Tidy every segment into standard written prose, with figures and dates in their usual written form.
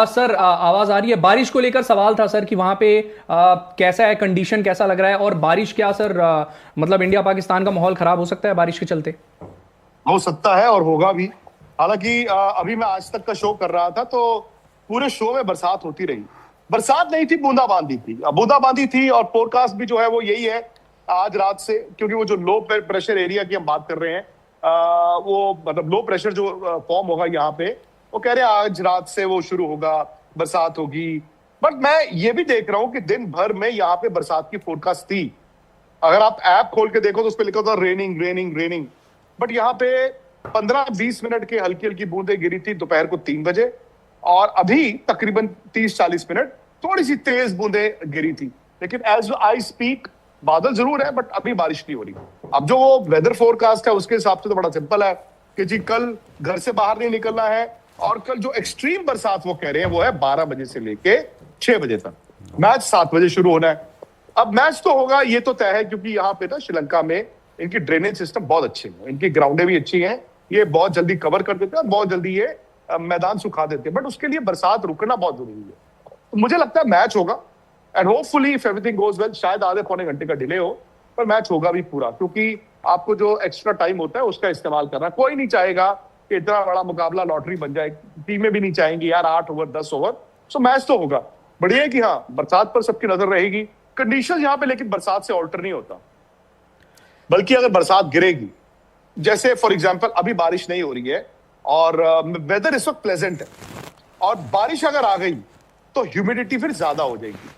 Sir आवाज आ रही है। बारिश को लेकर सवाल था सर कि वहां पे कैसा है, कंडीशन कैसा लग रहा है, और बारिश क्या सर मतलब इंडिया पाकिस्तान का माहौल खराब हो सकता है बारिश के चलते? हो सकता है और होगा भी। हालांकि अभी मैं आज तक का शो कर रहा था तो पूरे शो में बरसात होती रही। बरसात नहीं थी, बूंदाबांदी थी। बूंदाबांदी थी और फोरकास्ट भी जो है वो यही है आज रात से, क्योंकि वो जो लो प्रेशर एरिया की हम बात कर रहे हैं, वो मतलब लो प्रेशर जो फॉर्म होगा यहाँ पे, वो कह रहे हैं आज रात से वो शुरू होगा, बरसात होगी। बट मैं ये भी देख रहा हूँ कि दिन भर में यहाँ पे बरसात की फोरकास्ट थी। अगर आप ऐप खोल के देखो तो उस पर लिखा था रेनिंग रेनिंग रेनिंग। बट यहाँ पे 15-20 मिनट की हल्की हल्की बूंदें गिरी थी दोपहर को 3 बजे, और अभी तकरीबन 30-40 मिनट थोड़ी सी तेज बूंदें गिरी थी। लेकिन एज आई स्पीक बादल जरूर है, बट अभी बारिश नहीं हो रही। अब जो वो वेदर फोरकास्ट है उसके हिसाब से तो बड़ा सिंपल है कि जी कल घर से बाहर नहीं निकलना है, और कल जो एक्सट्रीम बरसात वो कह रहे हैं वो है 12 बजे से लेके 6 बजे तक। मैच 7 बजे शुरू होना है। अब मैच तो होगा, ये तो तय है, क्योंकि यहाँ पे ना श्रीलंका में इनकी ड्रेनेज सिस्टम बहुत अच्छे हैं, इनकी ग्राउंडें भी अच्छी हैं, ये बहुत जल्दी कवर कर देते हैं और बहुत जल्दी ये मैदान सुखा देते हैं। बट उसके लिए बरसात रुकना बहुत जरूरी है। तो मुझे लगता है मैच होगा, and hopefully if everything goes well, शायद आधे पौने घंटे का डिले हो, पर मैच होगा भी पूरा, क्योंकि आपको जो एक्स्ट्रा टाइम होता है उसका इस्तेमाल करना। कोई नहीं चाहेगा कि इतना बड़ा मुकाबला लॉटरी बन जाए, टीमें भी नहीं चाहेंगी यार 8 ओवर 10 ओवर। सो मैच तो होगा। बढ़िया है कि हाँ, बरसात पर सबकी नजर रहेगी। कंडीशन यहाँ पे लेकिन बरसात से ऑल्टर नहीं होता, बल्कि अगर बरसात गिरेगी, जैसे फॉर एग्जांपल अभी बारिश नहीं हो रही है और वेदर इस वक्त प्लेजेंट है, और बारिश अगर आ गई तो ह्यूमिडिटी फिर ज्यादा हो जाएगी।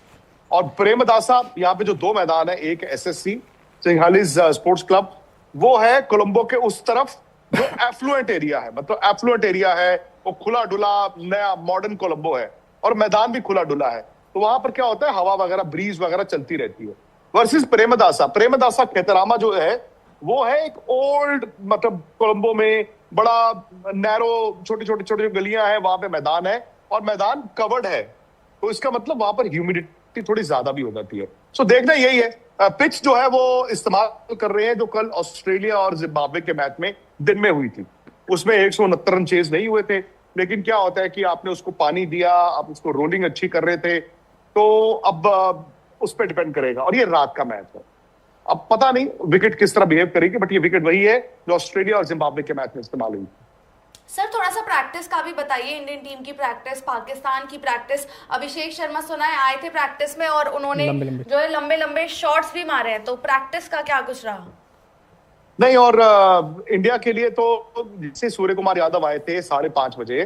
और प्रेमदासा यहाँ पे जो 2 मैदान है, एक एसएससी सिंघालीज स्पोर्ट्स क्लब, वो है कोलंबो के उस तरफ जो एफ्लुएंट एरिया है, मतलब एफ्लुएंट एरिया है, वो खुला डुला नया मॉडर्न कोलंबो है, और मैदान भी खुला डुला है। तो वहां पर क्या होता है, हवा वगैरह ब्रीज वगैरह चलती रहती है। वर्सेस प्रेमदासा, प्रेमदासा खेतरामा जो है वो है एक ओल्ड, मतलब कोलंबो में बड़ा नैरो, छोटी छोटी छोटी गलियां हैं, वहां पे मैदान है और मैदान कवर्ड है। तो इसका मतलब वहां पर ह्यूमिडिटी थोड़ी ज्यादा भी हो जाती है। सो देखना यही है। पिच जो है वो इस्तेमाल कर रहे हैं जो कल ऑस्ट्रेलिया और जिम्बाब्वे के मैच में दिन में हुई थी। उसमें 169 रन चेज नहीं हुए थे, लेकिन क्या होता है कि आपने उसको पानी दिया, आप उसको रोलिंग अच्छी कर रहे थे, तो अब उस पर डिपेंड करेगा। और ये रात का मैच है, अब पता नहीं विकेट किस तरह बिहेव करेगी, बट ये विकेट वही है जो ऑस्ट्रेलिया और जिम्बाब्वे के मैच में इस्तेमाल हुई। सर थोड़ा सा प्रैक्टिस का भी बताइए, इंडियन टीम की प्रैक्टिस, पाकिस्तान की प्रैक्टिस। अभिषेक शर्मा सुना है आए थे प्रैक्टिस में और उन्होंने लंबे लंबे जो है लंबे लंबे शॉट्स भी मारे हैं, तो प्रैक्टिस का क्या कुछ रहा? नहीं, और इंडिया के लिए तो जैसे सूर्य कुमार यादव आए थे 5:30 बजे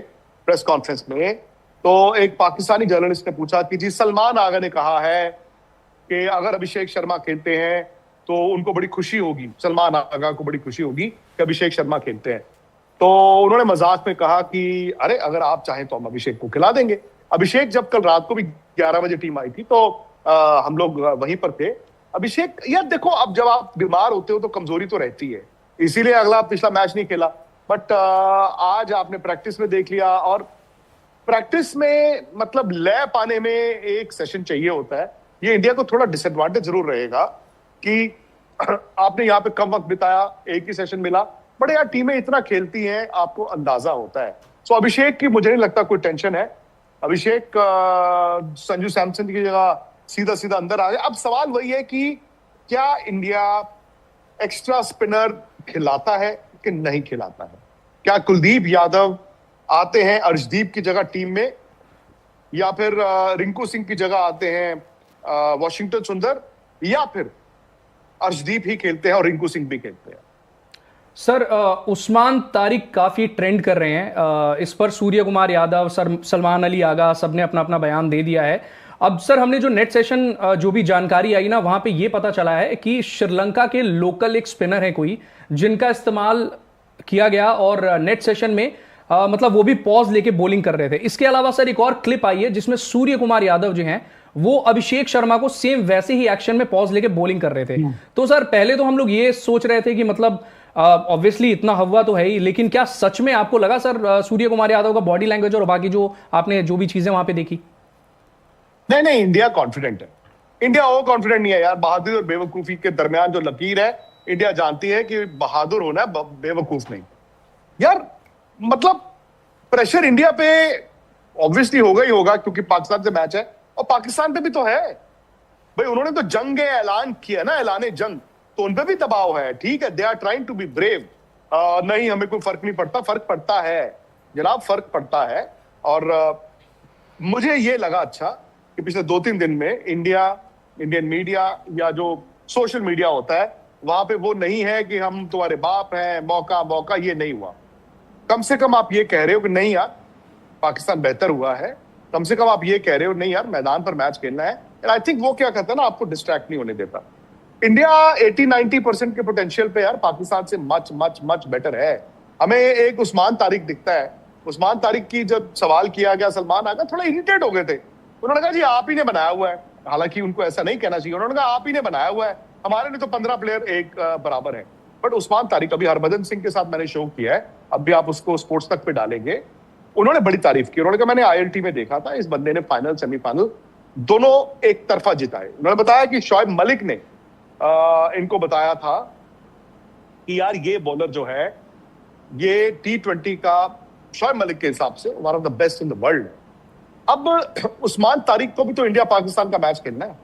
प्रेस कॉन्फ्रेंस में, तो एक पाकिस्तानी जर्नलिस्ट ने पूछा कि जी सलमान आगा ने कहा है कि अगर अभिषेक शर्मा खेलते हैं तो उनको बड़ी खुशी होगी, सलमान आगा को बड़ी खुशी होगी कि अभिषेक शर्मा खेलते हैं। तो उन्होंने मजाक में कहा कि अरे अगर आप चाहें तो हम अभिषेक को खिला देंगे। अभिषेक जब कल रात को भी 11 बजे टीम आई थी तो हम लोग वहीं पर थे। अभिषेक, यार देखो, अब जब आप बीमार होते हो तो कमजोरी तो रहती है, इसीलिए अगला पिछला मैच नहीं खेला। बट आज आपने प्रैक्टिस में देख लिया, और प्रैक्टिस में मतलब लय पाने में एक सेशन चाहिए होता है। ये इंडिया को थोड़ा डिसएडवांटेज जरूर रहेगा कि आपने यहाँ पे कम वक्त बिताया, एक ही सेशन मिला। बट यार टीमें इतना खेलती हैं, आपको अंदाजा होता है। सो अभिषेक की मुझे नहीं लगता कोई टेंशन है। अभिषेक संजू सैमसन की जगह सीधा सीधा अंदर आ गया। अब सवाल वही है कि क्या इंडिया एक्स्ट्रा स्पिनर खिलाता है कि नहीं खिलाता है? क्या कुलदीप यादव आते हैं अर्शदीप की जगह टीम में, या फिर रिंकू सिंह की जगह आते हैं वॉशिंगटन सुंदर, या फिर अर्शदीप ही खेलते हैं और रिंकू सिंह भी खेलते हैं? सर उस्मान तारिक काफी ट्रेंड कर रहे हैं इस पर। सूर्य कुमार यादव, सर सलमान अली आगा, सबने अपना अपना बयान दे दिया है। अब सर हमने जो नेट सेशन जो भी जानकारी आई ना, वहां पे ये पता चला है कि श्रीलंका के लोकल एक स्पिनर है कोई, जिनका इस्तेमाल किया गया, और नेट सेशन में मतलब वो भी पॉज लेके बॉलिंग कर रहे थे। इसके अलावा सर एक और क्लिप आई है जिसमें सूर्य कुमार यादव जो हैं वो अभिषेक शर्मा को सेम वैसे ही एक्शन में पॉज लेके बॉलिंग कर रहे थे। तो सर पहले तो हम लोग ये सोच रहे थे कि मतलब ऑब्वियसली इतना हवा तो है ही, लेकिन क्या सच में आपको लगा सर सूर्य कुमार यादव का बॉडी लैंग्वेज और बाकी जो आपने जो भी चीजें वहां पे देखी? नहीं नहीं, इंडिया कॉन्फिडेंट है। इंडिया वो कॉन्फिडेंट नहीं है यार। बहादुर और बेवकूफी के दरमियान जो लकीर है, इंडिया जानती है कि बहादुर होना है, बेवकूफ नहीं। यार मतलब प्रेशर इंडिया पे ऑब्वियसली होगा ही होगा, क्योंकि पाकिस्तान से मैच है और पाकिस्तान पे भी तो है भाई। उन्होंने तो जंग ऐलान किया ना, ऐलान जंग, तो उन पे भी दबाव है। ठीक है, they are trying to be brave. नहीं, हमें कोई फर्क नहीं पड़ता, फर्क पड़ता है जनाब, फर्क पड़ता है। और मुझे ये लगा अच्छा कि पिछले 2-3 दिन में इंडियन मीडिया या जो सोशल मीडिया होता है वहां पे वो नहीं है कि हम तुम्हारे बाप हैं, मौका, ये नहीं हुआ। कम से कम आप ये कह रहे हो कि नहीं यार पाकिस्तान बेहतर हुआ है, कम से कम आप ये कह रहे हो नहीं यार मैदान पर मैच खेलना है। एंड आई थिंक वो क्या कहता है ना, आपको डिस्ट्रैक्ट नहीं होने देता। इंडिया 80-90% के पोटेंशियल पे यार पाकिस्तान से मच मच मच बेटर है। हमें एक उस्मान तारिक दिखता है। उस्मान तारिक की जब सवाल किया गया, सलमान आगा थोड़ा इरिटेट हो गए थे। उन्होंने कहा जी आप ही ने बनाया हुआ है, हालांकि उनको ऐसा नहीं कहना चाहिए, उन्होंने कहा आप ही ने बनाया हुआ है, हमारे लिए तो 15 प्लेयर एक बराबर है। बट उस्मान तारिक, अभी हरभजन सिंह के साथ मैंने शो किया है, अब भी आप उसको स्पोर्ट्स तक पे डालेंगे, उन्होंने बड़ी तारीफ की। उन्होंने कहा मैंने ILT में देखा था, इस बंदे ने फाइनल सेमीफाइनल दोनों एक तरफा जिताए। उन्होंने बताया कि शोएब मलिक ने इनको बताया था कि यार ये बॉलर जो है ये T20 का शोएब मलिक के हिसाब से one of the best in the world. अब उस्मान तारिक को भी तो इंडिया पाकिस्तान का मैच खेलना है,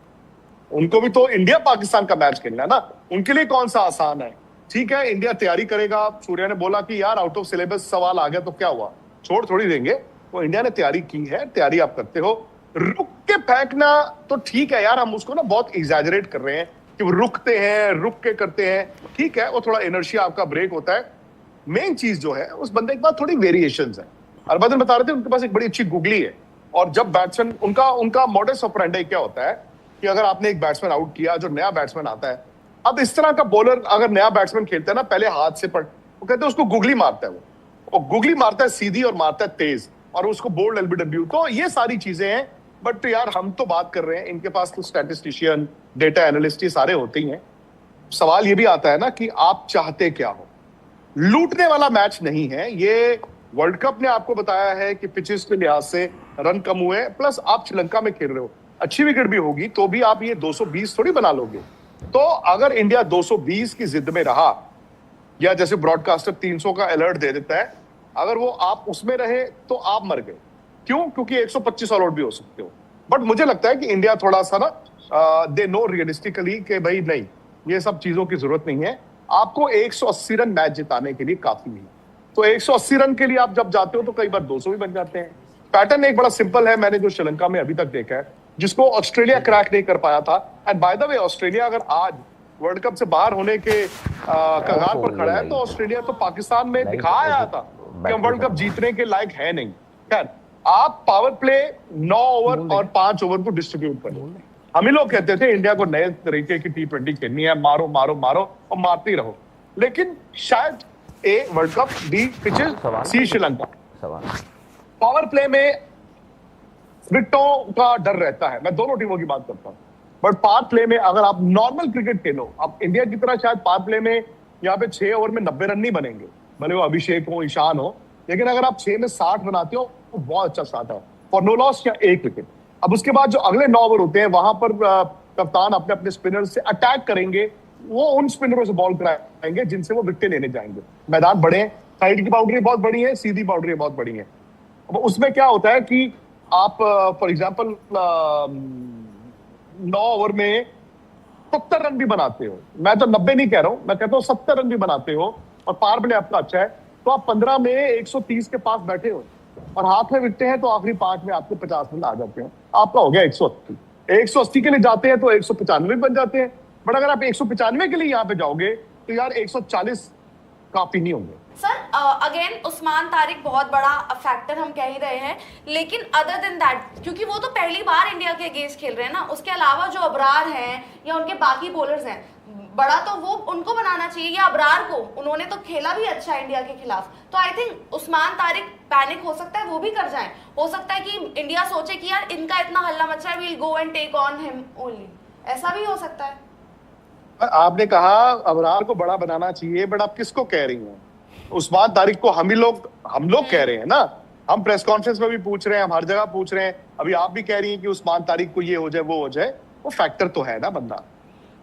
उनको भी तो इंडिया पाकिस्तान का मैच खेलना है ना। उनके लिए कौन सा आसान है? ठीक है, इंडिया तैयारी करेगा। सूर्या ने बोला कि यार आउट ऑफ सिलेबस सवाल आ गया तो क्या हुआ, छोड़ थोड़ी देंगे। तो इंडिया ने तैयारी की है, तैयारी आप करते हो। रुक के फेंकना तो ठीक है यार, हम उसको ना बहुत एग्जैजरेट कर रहे हैं कि वो रुकते हैं, रुक के करते हैं। ठीक है, वो थोड़ा इनर्शिया आपका ब्रेक होता है। मेन चीज जो है उस बंदे के पास थोड़ी वेरिएशंस है। हरभजन बता रहे थे उनके पास एक बड़ी अच्छी गुगली है, और जब बैट्समैन उनका मॉडस ऑपरेंडी क्या होता है कि अगर आपने एक बैट्समैन आउट किया, जो नया बैट्समैन आता है, अब इस तरह का बॉलर अगर नया बैट्समैन खेलता है ना, पहले हाथ से पड़, वो कहते हैं उसको गुगली मारता है, वो गुगली मारता है सीधी और मारता है तेज, और उसको बोल्ड LBW। तो ये सारी चीजें हैं। बट यार हम तो बात कर रहे हैं, इनके पास तो स्टैटिस्टिशियन, डेटा एनालिस्ट, ये सारे होते ही हैं। सवाल ये भी आता है ना कि आप चाहते क्या हो। लूटने वाला मैच नहीं है ये। वर्ल्ड कप ने आपको बताया है कि पिचेस के लिहाज से रन कम हुए, प्लस आप श्रीलंका में खेल रहे हो, अच्छी विकेट भी होगी तो भी आप ये 220 थोड़ी बना लोगे। तो अगर इंडिया 220 की जिद में रहा, या जैसे ब्रॉडकास्टर 300 का अलर्ट दे देता है, अगर वो आप उसमें रहे तो आप मर गए। क्यों? क्योंकि 125 ऑल आउट भी हो सकते हो। बट मुझे लगता है कि इंडिया थोड़ा सा ना दे नो रियलिस्टिकली कि भाई नहीं, ये सब चीजों की जरूरत नहीं है। आपको 180 रन मैच जिताने के लिए काफी है। तो 180 रन के लिए आप जब जाते हो तो कई बार 200 भी बन जाते हैं। पैटर्न एक बड़ा सिंपल है, मैंने जो श्रीलंका में अभी तक देखा है, जिसको ऑस्ट्रेलिया क्रैक नहीं कर पाया था। And by the way, Australia अगर आज वर्ल्ड कप से बाहर होने के कगार पर खड़ा है, तो ऑस्ट्रेलिया तो पाकिस्तान में दिखाया था कि हम वर्ल्ड कप जीतने के लायक है नहीं। खैर, आप पावर प्ले 9 ओवर और 5 ओवर को डिस्ट्रीब्यूट करें। हम ही लोग कहते थे इंडिया को नए तरीके की T20 खेलनी है, मारो मारो मारो और मारते ही रहो। लेकिन शायद A world cup, B pitches, C Sri Lanka, power play में विकेटों का डर रहता है। मैं दोनों टीमों की बात करता हूं। बट पावर प्ले में अगर आप नॉर्मल क्रिकेट खेलो, आप इंडिया की तरह शायद पावर प्ले में यहाँ पे 6 ओवर में 90 रन नहीं बनेंगे, भले वो अभिषेक हो, ईशान हो, लेकिन अगर आप 6 में 60 बनाते हो तो बहुत अच्छा स्टार्ट है फॉर नो लॉस या 1 विकेट। अब उसके बाद जो अगले 9 ओवर होते हैं, वहां पर कप्तान अपने अपने स्पिनर से अटैक करेंगे। वो उन स्पिनरों से बॉल कराएंगे जिनसे वो विकेट लेने जाएंगे। मैदान बड़े हैं, साइड की बाउंड्री बहुत बड़ी है, सीधी बाउंड्री बहुत बड़ी है। अब उसमें क्या होता है कि आप फॉर एग्जाम्पल 9 ओवर में 70 रन भी बनाते हो, मैं तो 90 नहीं कह रहा हूं, मैं कहता हूं 70 रन भी बनाते हो, और पावर प्ले आपका अच्छा है, तो आप 15 में 130 के पास बैठे हो और हाथ में विकटें हैं, तो आखिरी 5 में आपके 50 रन आ जाते हैं। आपका हो गया 180। 180 के लिए जाते हैं तो 195 बन जाते हैं। बट अगर आप 195 के लिए यहाँ पे जाओगे तो यार 140 काफी नहीं होंगे। सर अगेन उस्मान तारिक बहुत बड़ा फैक्टर हम कह ही रहे हैं, लेकिन अदर देन दैट, क्योंकि वो तो पहली बार इंडिया के अगेंस्ट खेल रहे हैं ना, उसके अलावा जो अबरार हैं या उनके बाकी बॉलर्स हैं, बड़ा तो वो उनको बनाना चाहिए, या अबरार को, उन्होंने तो खेला भी अच्छा है इंडिया के खिलाफ। तो I think Usman Tariq panic हो सकता है, वो भी कर जाए। हो सकता है कि इंडिया सोचे कि यार इनका इतना हल्ला मचा है, we'll go and take on him only, ऐसा भी हो सकता है। आपने कहा अबरार को बड़ा बनाना चाहिए, बट आप किसको कह रही हैं? उस्मान तारिक को हम लोग कह रहे हैं ना, हम प्रेस कॉन्फ्रेंस में भी पूछ रहे हैं, हम हर जगह पूछ रहे हैं। अभी आप भी कह रही हैं कि उस्मान तारिक को ये हो जाए, वो हो जाए। वो फैक्टर तो है ना, बंदा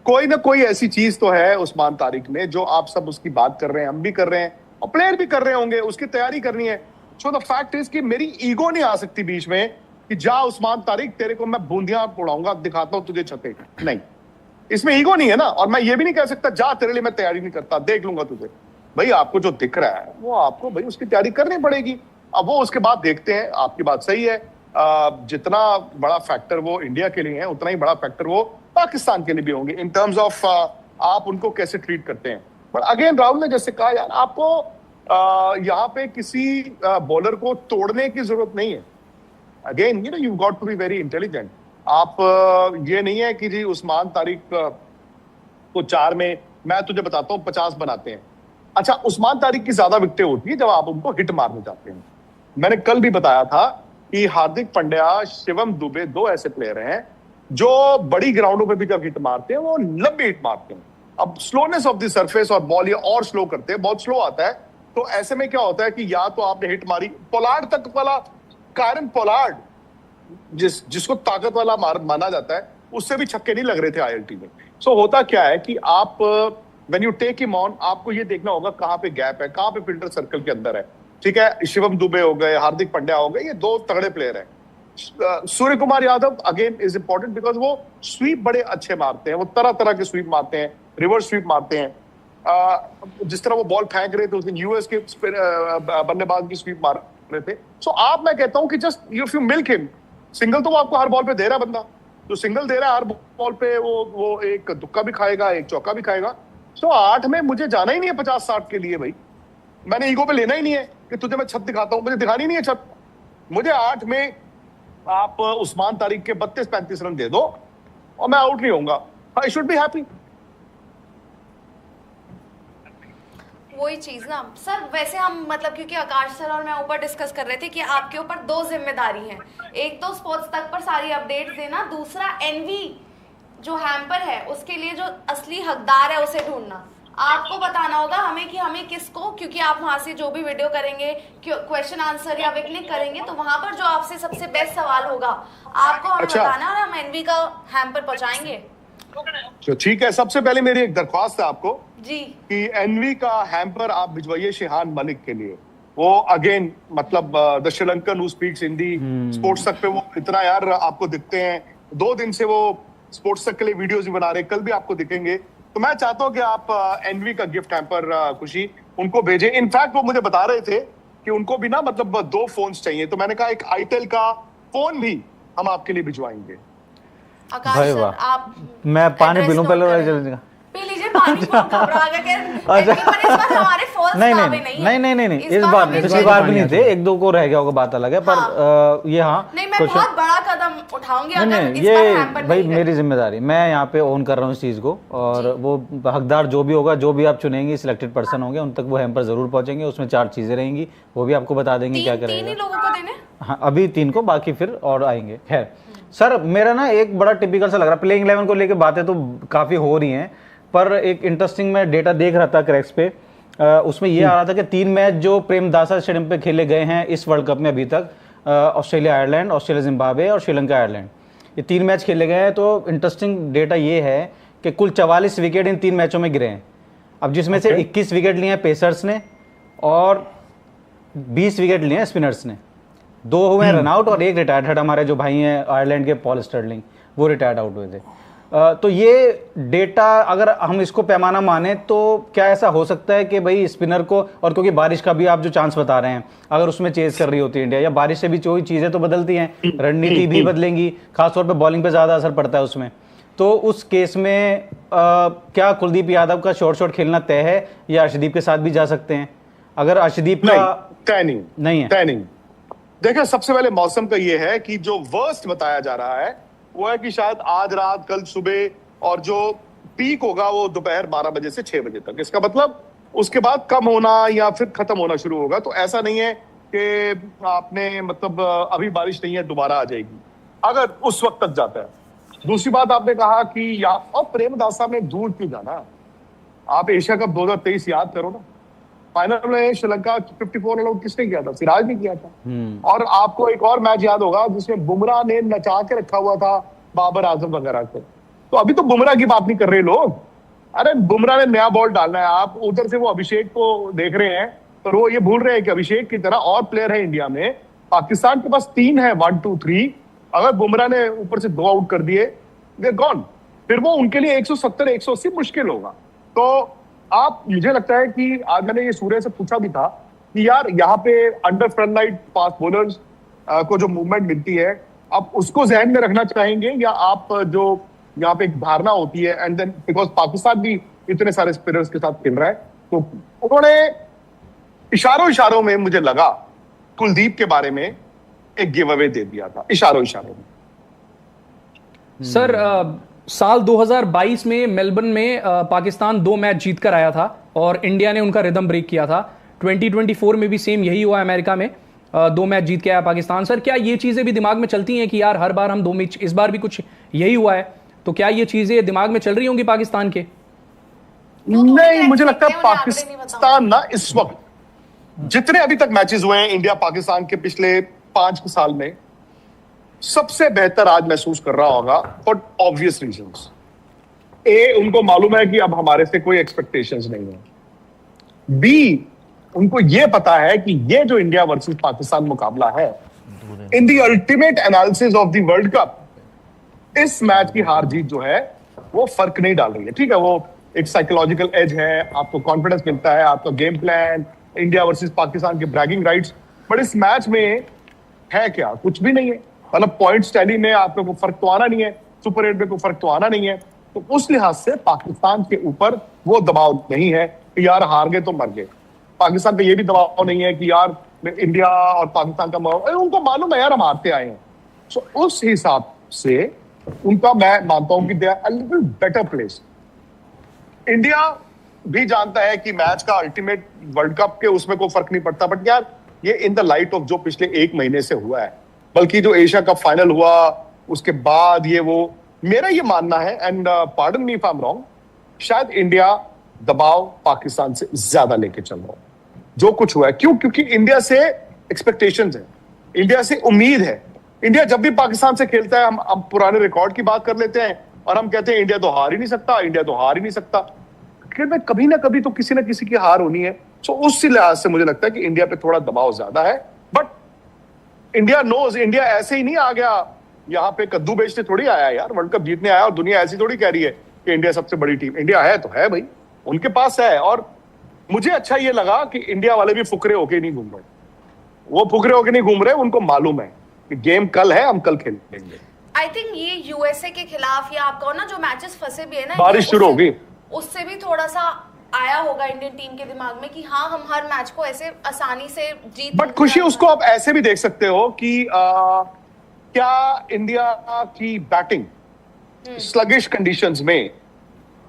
कोई ना कोई ऐसी चीज तो है उस्मान तारिक में, जो आप सब उसकी बात कर रहे हैं, हम भी कर रहे हैं, और प्लेयर भी कर रहे होंगे। उसकी तैयारी करनी है। सो द फैक्ट इज कि मेरी ईगो नहीं आ सकती बीच में कि जा उस्मान तारिक तेरे को मैं बूंदियां उड़ाऊंगा, दिखाता हूं तुझे छते। नहीं, इसमें ईगो नहीं है ना। और मैं ये भी नहीं कह सकता जा तेरे लिए मैं तैयारी नहीं करता, देख लूंगा तुझे। भाई आपको जो दिख रहा है वो आपको भाई उसकी तैयारी करनी पड़ेगी। अब वो उसके बाद देखते हैं। आपकी बात सही है, जितना बड़ा फैक्टर वो इंडिया के लिए है उतना ही बड़ा फैक्टर वो पाकिस्तान के लिए भी होंगे इन टर्म्स ऑफ आप उनको कैसे ट्रीट करते हैं। बट अगेन राहुल ने जैसे कहा यार, आपको यहाँ पे किसी बॉलर को तोड़ने की जरूरत नहीं है। Again you got to be very intelligent. आप ये नहीं है कि जी उस्मान तारिक को 4 में मैं तुझे बताता हूँ 50 बनाते हैं। अच्छा, उस्मान तारिक की ज्यादा विकेटें होती है जब आप उनको हिट मारने जाते हैं। मैंने कल भी बताया था कि हार्दिक पांड्या, शिवम दुबे 2 ऐसे प्लेयर हैं जो बड़ी ग्राउंडों पे भी जब हिट मारते हैं वो लंबी हिट मारते हैं। अब स्लोनेस ऑफ द सरफेस और बॉल ये और स्लो करते हैं, बहुत स्लो आता है। तो ऐसे में क्या होता है कि या तो आपने हिट मारी, पोलार्ड तक वाला, कायरन पोलार्ड जिसको ताकत वाला माना जाता है, उससे भी छक्के नहीं लग रहे थे आईएलटी में। सो होता क्या है कि आप when you take him on, आपको ये देखना होगा कहां पे गैप है, कहां पे फिल्टर सर्कल के अंदर है। ठीक है, शिवम दुबे हो गए, हार्दिक पांड्या हो गए, ये 2 तगड़े प्लेयर हैं। Surya Kumar Yadav again is important because वो स्वीप बड़े अच्छे मारते हैं, वो तरह तरह के स्वीप मारते हैं, रिवर्स स्वीप मारते हैं। जिस तरह वो बॉल फेंक रहे थे उस दिन यूएस के बल्लेबाज की स्वीप मार रहे थे। सो आप, मैं कहता हूं कि just if you milk him, single तो वो आपको हर बॉल पे दे रहा है बंदा, जो सिंगल दे रहा है हर बॉल पे वो एक दुक्का भी खाएगा, एक चौका भी खाएगा। सो 8 में मुझे जाना ही नहीं है 50-60 के लिए। भाई मैंने ईगो पे लेना ही नहीं है कि तुझे मैं छत दिखाता हूं, मुझे दिखानी नहीं है छत। मुझे 8 में आप उस्मान तारिक के 32-35 रन दे दो और मैं आउट नहीं होऊंगा। I should be happy. वही चीज ना सर। वैसे हम मतलब क्योंकि आकाश सर और मैं ऊपर डिस्कस कर रहे थे कि आपके ऊपर 2 जिम्मेदारी हैं। एक तो स्पोर्ट्स तक पर सारी अपडेट्स देना, दूसरा एनवी जो हैम्पर है उसके लिए जो असली हकदार है उसे ढूंढना। आपको बताना होगा हमें कि हमें किसको, क्योंकि आप वहां से जो भी वीडियो करेंगे, क्वेश्चन आंसर या विकनिंग करेंगे, तो वहां पर जो आपसे सबसे बेस्ट सवाल होगा आपको हमें बताना और हम एनवी का हैम्पर पहुंचाएंगे। तो ठीक है, सबसे पहले मेरी एक दरख्वास्त है आपको जी कि एनवी का हैम्पर आप भिजवाइए शेहान मलिक के लिए। वो अगेन मतलब the Sri Lankan who speaks Hindi, sports तक पे वो इतना यार आपको दिखते हैं। 2 दिन से वो स्पोर्ट्स तक के लिए वीडियोस भी बना रहे, कल भी आपको दिखेंगे। तो मैं चाहता हूं कि आप एनवी का गिफ्ट हैम्पर खुशी उनको भेजें। इनफैक्ट वो मुझे बता रहे थे कि उनको भी ना मतलब 2 फोन्स चाहिए, तो मैंने कहा एक आईटेल का फोन भी हम आपके लिए भिजवाएंगे। आकाश सर, आप मैं पानी पी लूं पहले। पी लीजिए पानी। घबरा गए हमारे फॉल्स नहीं, इस बार पिछली बार भी नहीं थे, 1-2 को रह गया होगा, बात अलग है। पर ये नहीं, मैं बहुत बड़ा कदम उठाऊंगी अगर इस ये बार हैम्पर भाई मेरी जिम्मेदारी, मैं यहाँ पे ओन कर रहा हूँ इस चीज को। और वो हकदार जो भी होगा, जो भी आप चुनेंगे, सिलेक्टेड पर्सन होंगे, उन तक वो हैम्पर जरूर पहुंचेंगे। उसमें 4 चीजें रहेंगी, वो भी आपको बता देंगे क्या करेंगे। 3 ही लोगों को देने? हाँ, अभी 3 को, बाकी फिर और आएंगे। खैर सर, मेरा ना एक बड़ा टिपिकल सा लग रहा है, प्लेइंग 11 को लेके बातें तो काफी हो रही हैं, पर एक इंटरेस्टिंग मैं डेटा देख रहा था क्रैक्स पे। उसमें ये आ रहा था कि 3 मैच जो प्रेमदासा स्टेडियम पे खेले गए हैं इस वर्ल्ड कप में अभी तक, ऑस्ट्रेलिया आयरलैंड, ऑस्ट्रेलिया जिम्बाब्वे और श्रीलंका आयरलैंड, ये 3 मैच खेले गए हैं। तो इंटरेस्टिंग डेटा ये है कि कुल 44 विकेट इन 3 मैचों में गिरे हैं। अब जिसमें से 21 विकेट लिए हैं पेसर्स ने और 20 विकेट लिए हैं स्पिनर्स ने। 2 हुए हैं रनआउट और 1 रिटायर्ड हट, हमारे जो भाई हैं आयरलैंड के पॉल स्टर्लिंग, वो रिटायर्ड आउट हुए थे। तो ये डेटा अगर हम इसको पैमाना माने तो क्या ऐसा हो सकता है कि भाई स्पिनर को, और क्योंकि बारिश का भी आप जो चांस बता रहे हैं, अगर उसमें चेज कर रही होती है इंडिया, या बारिश से भी कोई चीज़ें तो बदलती हैं, रणनीति भी बदलेंगी, खासतौर पे बॉलिंग पे ज़्यादा असर पड़ता है उसमें, तो उस केस में क्या कुलदीप यादव का शॉर्ट खेलना तय है या अर्शदीप के साथ भी जा सकते हैं? अगर अर्शदीप का तय नहीं है। देखिए, सबसे पहले मौसम का ये है कि जो वर्स्ट बताया जा रहा है वो है कि शायद आज रात, कल सुबह, और जो पीक होगा वो दोपहर 12 बजे से 6 बजे तक। इसका मतलब उसके बाद कम होना या फिर खत्म होना शुरू होगा। तो ऐसा नहीं है कि आपने मतलब अभी बारिश नहीं है दोबारा आ जाएगी, अगर उस वक्त तक जाता है। दूसरी बात आपने कहा कि या और प्रेमदासा में दूर क्यों जाना, आप एशिया कप 2023 याद करो ना, फाइनल में श्रीलंका 54 रन आउट किसने किया था? सिराज ने किया था। और आपको एक और मैच याद होगा जिसमें बुमराह ने नचा के रखा हुआ था बाबर आजम वगैरह को। तो अभी तो बुमराह की बात नहीं कर रहे लोग, अरे बुमराह ने नया बॉल डालना है। आप उधर से वो अभिषेक को देख रहे हैं पर वो ये भूल रहे हैं कि अभिषेक की तरह और प्लेयर है इंडिया में। पाकिस्तान के पास 3 है, 1 2 3। अगर बुमराह ने ऊपर से 2 आउट कर दिए, दे गॉन। फिर वो उनके लिए 170 180 मुश्किल होगा। तो आप, मुझे लगता है कि आज मैंने ये सूर्य से पूछा भी था कि यार यहाँ पे under front light fast bowlers को जो मूवमेंट मिलती है, आप उसको जहन में रखना चाहेंगे या आप जो यहाँ पे एक धारणा होती है, एंड देन बिकॉज पाकिस्तान भी इतने सारे स्पिनर्स के साथ खेल रहा है, तो उन्होंने इशारों में मुझे लगा कुलदीप के बारे में एक गिव अवे दे दिया था, इशारों में। सर साल 2022 में मेलबर्न में पाकिस्तान 2 मैच जीत कर आया था और इंडिया ने उनका रिदम ब्रेक किया था। 2024 में भी सेम यही हुआ अमेरिका में, 2 मैच जीत के आया पाकिस्तान। सर क्या ये चीजें भी दिमाग में चलती हैं कि यार हर बार हम 2 मैच, इस बार भी कुछ यही हुआ है, तो क्या ये चीजें दिमाग में चल रही होंगी पाकिस्तान के? नहीं, मुझे लगता है पाकिस्तान ना इस वक्त जितने अभी तक मैचेस हुए हैं इंडिया पाकिस्तान के पिछले 5 साल में, सबसे बेहतर आज महसूस कर रहा होगा फॉर ऑब्वियस रीजंस। उनको मालूम है कि अब हमारे से कोई एक्सपेक्टेशंस नहीं है। बी, उनको यह पता है कि ये जो इंडिया वर्सेस पाकिस्तान मुकाबला है, in the ultimate analysis of the world cup, इस मैच की हार जीत जो है वो फर्क नहीं डाल रही है। ठीक है, वो एक साइकोलॉजिकल एज है, आपको कॉन्फिडेंस मिलता है, आपका game plan, India versus Pakistan के ब्रैगिंग राइट्स, बट इस मैच में है क्या? कुछ भी नहीं है। मतलब पॉइंट्स टैली में आपको कोई फर्क तो आना नहीं है, सुपर 8 में कोई फर्क तो आना नहीं है। तो उस लिहाज से पाकिस्तान के ऊपर वो दबाव नहीं है कि यार हार गए तो मर गए। पाकिस्तान पे ये भी दबाव नहीं है कि यार इंडिया और पाकिस्तान का उनको मालूम है यार हम हारते आए हैं। सो उस हिसाब से उनका, मैं मानता हूं कि they are a little better place. India भी जानता है कि मैच का अल्टीमेट वर्ल्ड कप के उसमें कोई फर्क नहीं पड़ता, बट यार ये इन द लाइट ऑफ जो पिछले 1 महीने से हुआ है, बल्कि जो एशिया कप फाइनल हुआ उसके बाद ये वो, मेरा ये मानना है, and pardon me if I am wrong, शायद इंडिया दबाव पाकिस्तान से ज्यादा लेके चल रहा है जो कुछ हुआ है। क्यों? क्योंकि इंडिया से एक्सपेक्टेशंस है, इंडिया से उम्मीद है। इंडिया जब भी पाकिस्तान से खेलता है, हम पुराने रिकॉर्ड की बात कर लेते हैं और हम कहते हैं इंडिया तो हार ही नहीं सकता, इंडिया तो हार ही नहीं सकता। क्रिकेट में कभी ना कभी तो किसी ना किसी की हार होनी है। सो उस लिहाज से मुझे लगता है कि इंडिया पे थोड़ा दबाव ज्यादा है, बट इंडिया नोज, इंडिया ऐसे ही नहीं आ गया यहाँ पे कद्दू बेचते थोड़ी आया यार, वर्ल्ड कप जीतने आया। और दुनिया ऐसी थोड़ी कह रही है कि इंडिया सबसे बड़ी टीम। इंडिया है तो है भाई, उनके पास है। और मुझे अच्छा ये लगा कि इंडिया वाले भी फुकरे होके नहीं घूम रहे, वो फुकरे होके नहीं घूम रहे, उनको मालूम है कि गेम कल है, हम कल खेलेंगे। आई थिंक ये यूएसए के खिलाफ या आपका ना जो मैचेस फंसे भी है ना, बारिश शुरू होगी, उससे भी थोड़ा सा आया होगा इंडियन टीम के दिमाग में कि हाँ हम हर मैच को ऐसे आसानी से जीत। बट खुशी, उसको आप ऐसे भी देख सकते हो कि क्या इंडिया की बैटिंग स्लगिश कंडीशंस में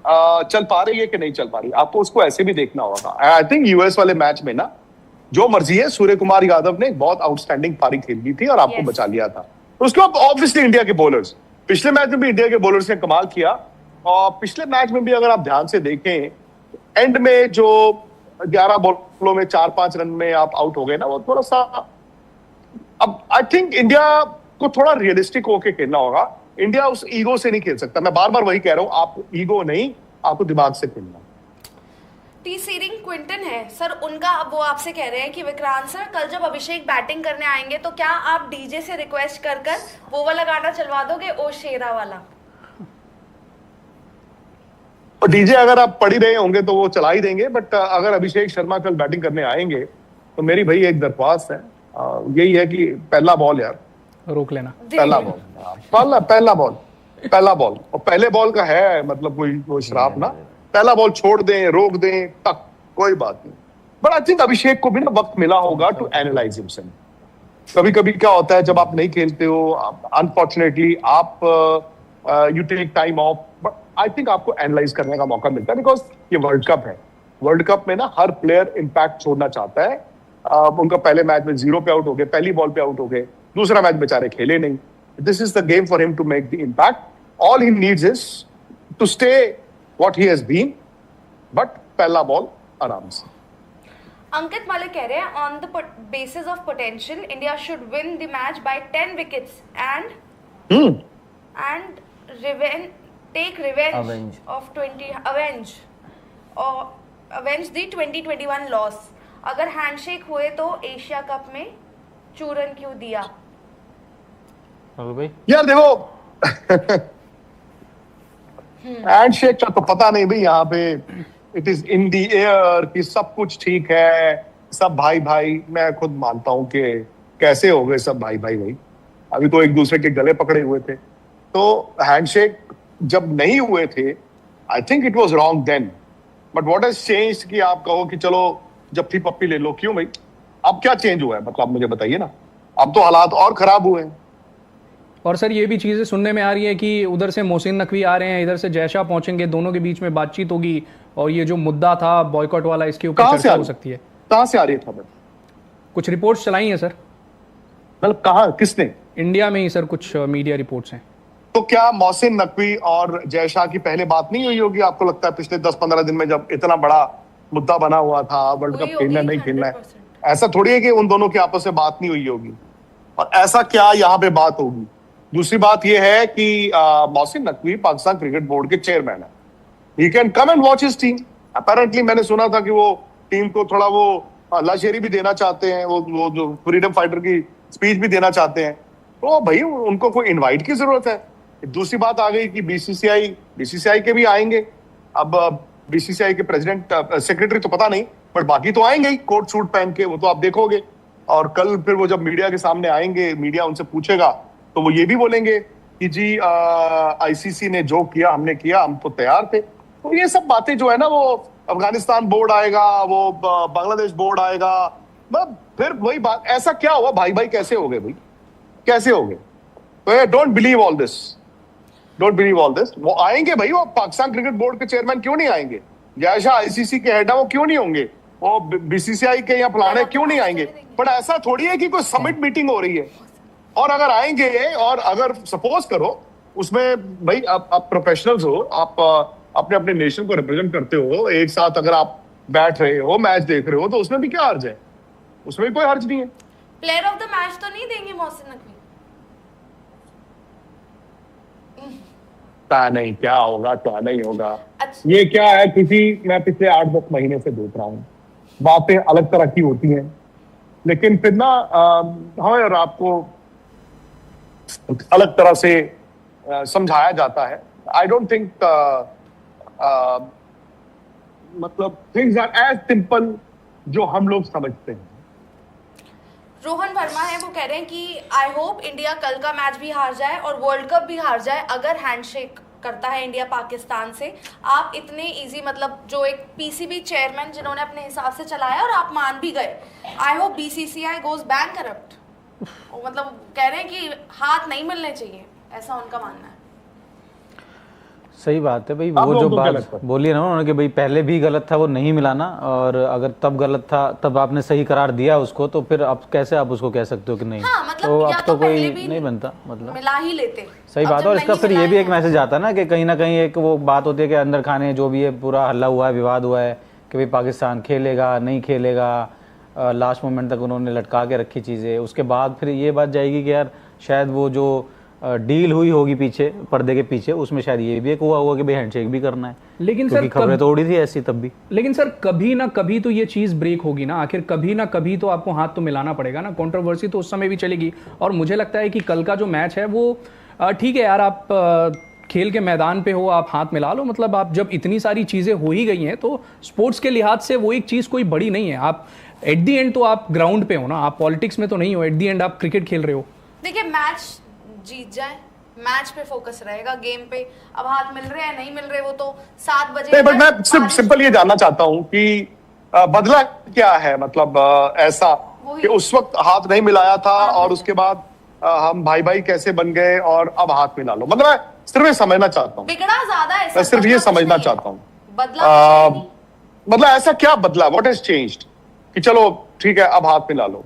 चल पा रही है कि नहीं चल पा रही, आपको उसको ऐसे भी देखना होगा। आई थिंक यूएस वाले मैच में ना जो मर्जी है, सूर्य कुमार यादव ने बहुत आउटस्टैंडिंग पारी खेल दी थी और आपको बचा लिया था। उसके बाद ऑब्वियसली इंडिया के बॉलर्स, पिछले मैच में भी इंडिया के बॉलर्स ने कमाल किया, और पिछले मैच में भी अगर आप ध्यान से देखें, एंड में जो 11 बॉलों में 4-5 रन में आप आउट हो गए ना, वो थोड़ा सा, अब आई थिंक इंडिया को थोड़ा रियलिस्टिक होकर खेलना होगा। इंडिया उस ईगो से नहीं खेल सकता, मैं बार बार वही कह रहा हूं, आप ईगो नहीं, आपको दिमाग से खेलना। टी सीरिंग क्विंटन है सर, उनका वो आपसे कह रहे हैं कि विक्रांत सर कल जब अभिषेक बैटिंग करने आएंगे तो क्या आप डीजे से रिक्वेस्ट कर वो वाला गाना चलवा दोगे, ओ शेरा वाला? और डीजे अगर आप पढ़ ही रहे होंगे तो वो चला ही देंगे, बट अगर अभिषेक शर्मा कल बैटिंग करने आएंगे तो मेरी भाई एक दरख्वास्त है, यही है कि पहला बॉल यार रोक लेना, पहला बॉल और पहले बॉल का है मतलब कोई शराब ना, पहला बॉल छोड़ दें, रोक दें, तक कोई बात नहीं। बट आई थिंक अभिषेक को भी ना वक्त मिला होगा टू एनालाइज हिमसेल्फ। कभी कभी क्या होता है जब आप नहीं खेलते हो, अनफॉर्चुनेटली आप you take time off, but I think आपको एनालाइज करने का मौका मिलता है, बिकॉज ये वर्ल्ड कप है। वर्ल्ड कप में ना हर प्लेयर इंपैक्ट छोड़ना चाहता है। उनका पहले मैच में 0 पे आउट हो गए, पहली बॉल पे आउट हो गए, दूसरा मैच बेचारे खेले नहीं। This is the game for him to make the impact. All he needs is to stay what he has been, but पहला बॉल आराम से। अंकित मलिक कह रहे हैं on the basis of potential India should win the match by 10 wickets and take revenge of 20 avenge the 2021 loss. अगर handshake हुए तो Asia cup में चूरन क्यों दिया? भाई यार देखो हैंडशेक का तो पता नहीं भाई, यहाँ पे it is in the air कि सब कुछ ठीक है, सब भाई भाई। मैं खुद मानता हूं कि कैसे हो गए सब भाई भाई भाई, अभी तो एक दूसरे के गले पकड़े हुए थे। तो हैंडशेक जब नहीं हुए थे, I think it was wrong then, but what has changed कि आप कहो कि चलो जप्फी पप्पी ले लो। क्यों भाई, अब क्या चेंज हुआ है? मतलब मुझे बताइए ना, अब तो हालात और खराब हुए हैं। और सर ये भी चीजें सुनने में आ रही है कि उधर से मोहसिन नकवी आ रहे हैं, इधर से जयशाह पहुंचेंगे, दोनों के बीच में बातचीत होगी और ये जो मुद्दा था बॉयकॉट वाला, इसके ऊपर कहां से चर्चा आ हो रही सकती है। कहां से आ रही है खबर? कुछ रिपोर्ट्स चलाई हैं सर, मतलब कहां, किसने? इंडिया में ही सर कुछ मीडिया रिपोर्ट्स हैं। तो क्या मोहसिन नकवी और जयशाह की पहले बात नहीं हुई होगी? आपको लगता है पिछले 10-15 दिन में जब इतना बड़ा मुद्दा बना हुआ था वर्ल्ड कप खेलना नहीं खेलना है, ऐसा थोड़ी है कि उन दोनों की आपस में बात नहीं हुई होगी? और ऐसा क्या यहाँ पे बात होगी? दूसरी बात यह है कि मोहसिन नकवी पाकिस्तान क्रिकेट बोर्ड के चेयरमैन है, he can come and watch his team. Apparently मैंने सुना था कि वो टीम को थोड़ा वो लाशेरी भी देना चाहते हैं, वो जो फ्रीडम फाइटर की स्पीच भी देना चाहते हैं। तो भाई उनको कोई इनवाइट की जरूरत है। दूसरी बात आ गई कि बीसीसीआई के भी आएंगे। अब बीसीसीआई के प्रेसिडेंट सेक्रेटरी तो पता नहीं, बट बाकी तो आएंगे ही कोट सूट पहन के, वो तो आप देखोगे। और कल फिर वो जब मीडिया के सामने आएंगे, मीडिया उनसे पूछेगा तो वो ये भी बोलेंगे कि जी आईसीसी ने जो किया हमने किया, हम तो तैयार थे। तो ये सब बातें जो है ना, वो अफगानिस्तान बोर्ड आएगा, वो बांग्लादेश बोर्ड आएगा, फिर वही बात। ऐसा क्या हुआ भाई भाई, कैसे हो गए भाई, कैसे हो गए? तो don't believe all this, don't believe all this. वो आएंगे भाई, वो पाकिस्तान क्रिकेट बोर्ड के चेयरमैन क्यों नहीं आएंगे? जयशाह आईसीसी के हेड है, वो क्यों नहीं होंगे? वो बीसीसीआई के या फलाने क्यों नहीं आएंगे? बट ऐसा थोड़ी है कि कोई समिट मीटिंग हो रही है। और अगर आएंगे, और अगर सपोज करो उसमें भाई आप प्रोफेशनल्स हो, आप अपने अपने नेशन को रिप्रेजेंट करते हो, एक साथ अगर आप बैठ रहे हो, मैच देख रहे हो, तो उसमें भी क्या हर्ज है? उसमें भी कोई हर्ज नहीं है। प्लेयर ऑफ द मैच तो नहीं देंगे मोहसिन नकवी? नहीं, क्या होगा क्या नहीं होगा, अच्छा। ये क्या है, मैं पिछले 8-10 महीने से देख रहा हूँ, बातें अलग तरह की होती हैं, लेकिन फिर ना हमें और आपको अलग तरह से समझाया जाता है। आई डोंट थिंक मतलब थिंग्स आर एज सिंपल जो हम लोग समझते हैं। रोहन वर्मा है, वो कह रहे हैं कि आई होप इंडिया कल का मैच भी हार जाए और वर्ल्ड कप भी हार जाए अगर हैंडशेक करता है इंडिया पाकिस्तान से। आप इतने इजी, मतलब जो एक पीसीबी चेयरमैन जिन्होंने अपने हिसाब से चलाया और आप मान भी गए। I hope BCCI goes bank corrupt. मतलब कह रहे हैं कि हाथ नहीं मिलने चाहिए, ऐसा उनका मानना है। सही बात है भाई, वो जो बात बोली है ना उन्होंने कि भाई पहले भी गलत था वो नहीं मिलाना, और अगर तब गलत था तब आपने सही करार दिया उसको, तो फिर अब कैसे आप उसको कह सकते हो कि नहीं? हाँ, मतलब तो अब तो कोई भी नहीं बनता, मतलब मिला ही लेते। सही बात है। और इसका फिर ये भी एक मैसेज आता है ना कि कहीं ना कहीं एक वो बात होती है कि अंदर खाने जो भी है पूरा हल्ला हुआ है, विवाद हुआ है कि भाई पाकिस्तान खेलेगा नहीं खेलेगा, लास्ट मोमेंट तक उन्होंने लटका के रखी चीज़ें। उसके बाद फिर ये बात जाएगी कि यार शायद वो जो डील हुई होगी पीछे पर्दे के पीछे, उसमें शायद ये भी एक हुआ होगा कि भाई हैंडशेक भी करना है, लेकिन सर खबरें तो उड़ी थी ऐसी तब भी। लेकिन सर कभी ना कभी तो ये चीज ब्रेक होगी ना, आखिर कभी ना कभी तो आपको हाथ तो मिलाना पड़ेगा ना। कंट्रोवर्सी तो उस समय भी चलेगी, और मुझे लगता है कि कल का जो मैच है वो ठीक है यार, आप खेल के मैदान पे हो, आप हाथ मिला लो। मतलब आप जब इतनी सारी चीजें हो ही गई हैं तो स्पोर्ट्स के लिहाज से वो एक चीज कोई बड़ी नहीं है। आप एट दी एंड तो आप ग्राउंड पे हो ना, आप पॉलिटिक्स में तो नहीं हो, एट दी एंड आप क्रिकेट खेल रहे हो। देखिए मैच जीत जाए, मैच पे फोकस रहेगा, गेम पे। अब हाथ मिल रहे हैं नहीं मिल रहे, वो तो 7 बजे। बट मैं सिर्फ सिंपल ये जानना चाहता हूँ कि बदला क्या है, मतलब ऐसा कि उस वक्त हाथ नहीं मिलाया था और उसके बाद हम भाई भाई कैसे बन गए और अब हाथ मिला लो। मतलब मैं सिर्फ ये समझना चाहता हूँ, बिगड़ा ज्यादा है, मैं सिर्फ ये समझना चाहता हूँ, बदला मतलब ऐसा क्या बदला, व्हाट हैज चेंज्ड कि चलो ठीक है अब हाथ मिला लो।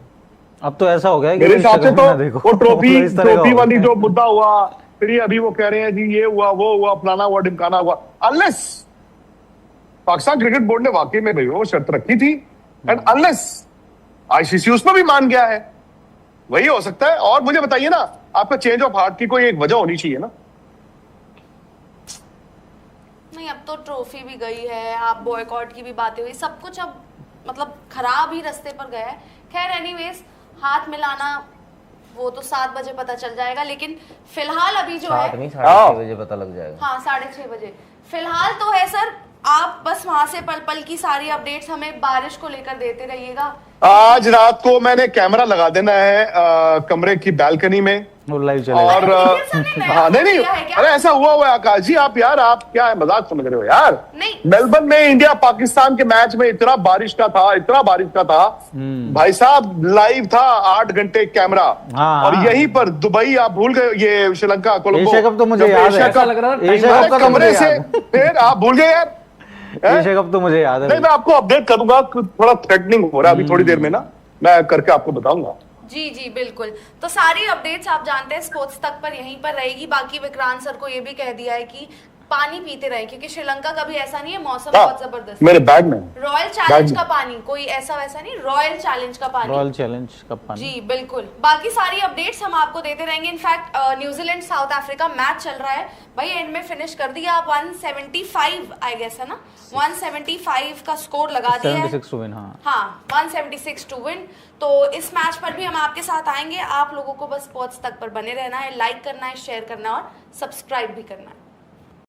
अब तो ऐसा हो गया मेरे हिसाब से तो वो ट्रॉफी वाली जो मुद्दा हुआ, फिर ये अभी वो कह रहे हैं जी ये हुआ वो हुआ फलाना हुआ ढिमकाना हुआ, अनलेस पाकिस्तान क्रिकेट बोर्ड ने वाकई में भाई वो शर्त रखी थी एंड अनलेस आईसीसी उसमें भी मान गया है, वही हो सकता है। और मुझे बताइए ना, आपका चेंज ऑफ हार्ट की कोई एक वजह होनी चाहिए ना। नहीं, अब तो ट्रॉफी भी गई है, आप बॉयकॉट की भी बातें हुई, सब कुछ अब मतलब खराब ही रास्ते पर गया है। खैर एनीवेज, हाथ मिलाना वो तो 7 बजे पता चल जाएगा, लेकिन फिलहाल अभी जो है 7:30 बजे पता लग जाएगा। हाँ 6:30 बजे फिलहाल तो है सर। आप बस वहां से पल पल की सारी अपडेट्स हमें बारिश को लेकर देते रहिएगा। आज रात को मैंने कैमरा लगा देना है कमरे की बालकनी में, वो लाइव चलेगा। और निखिल सर ने नया हाँ नहीं किया है क्या? अरे ऐसा हुआ है आकाश जी, आप यार आप क्या है, मजाक समझ रहे हो यार। नहीं। मेलबर्न में इंडिया पाकिस्तान के मैच में इतना बारिश का था भाई साहब, लाइव था 8 घंटे कैमरा। हाँ, और हाँ। यहीं पर दुबई, आप भूल गए, ये श्रीलंका कोलंबो एशिया कप तो मुझे जब याद एशिया है। ऐसा कप- लग रहा था एशिया कप का तो मुझे कमरे से याद है। फिर आप भूल गए यार। एशिया कप तो मुझे याद है। नहीं मैं आपको अपडेट करूंगा, थोड़ा थ्रेटनिंग हो रहा है अभी, थोड़ी देर में ना मैं करके आपको बताऊंगा। जी जी बिल्कुल। तो सारी अपडेट्स आप जानते हैं स्पोर्ट्स तक पर यहीं पर रहेगी। बाकी विक्रांत सर को ये भी कह दिया है कि पानी पीते रहें, क्योंकि श्रीलंका का भी ऐसा नहीं है, मौसम बहुत जबरदस्त मेरे बैग में रॉयल चैलेंज का पानी, कोई ऐसा वैसा नहीं, रॉयल चैलेंज का पानी। रॉयल चैलेंज का पानी। जी बिल्कुल। बाकी सारी अपडेट्स हम आपको देते रहेंगे। In fact New Zealand south Africa match चल रहा है भाई, एंड में फिनिश कर दिया आप 175 आई गेस है ना, 175 का स्कोर लगा दिया है। 76 टू विन। हाँ 176 टू विन। तो इस मैच पर भी हम आपके साथ आएंगे। आप लोगों को बस स्पोर्ट्स तक पर बने रहना है, लाइक करना है, शेयर करना है और सब्सक्राइब भी करना है।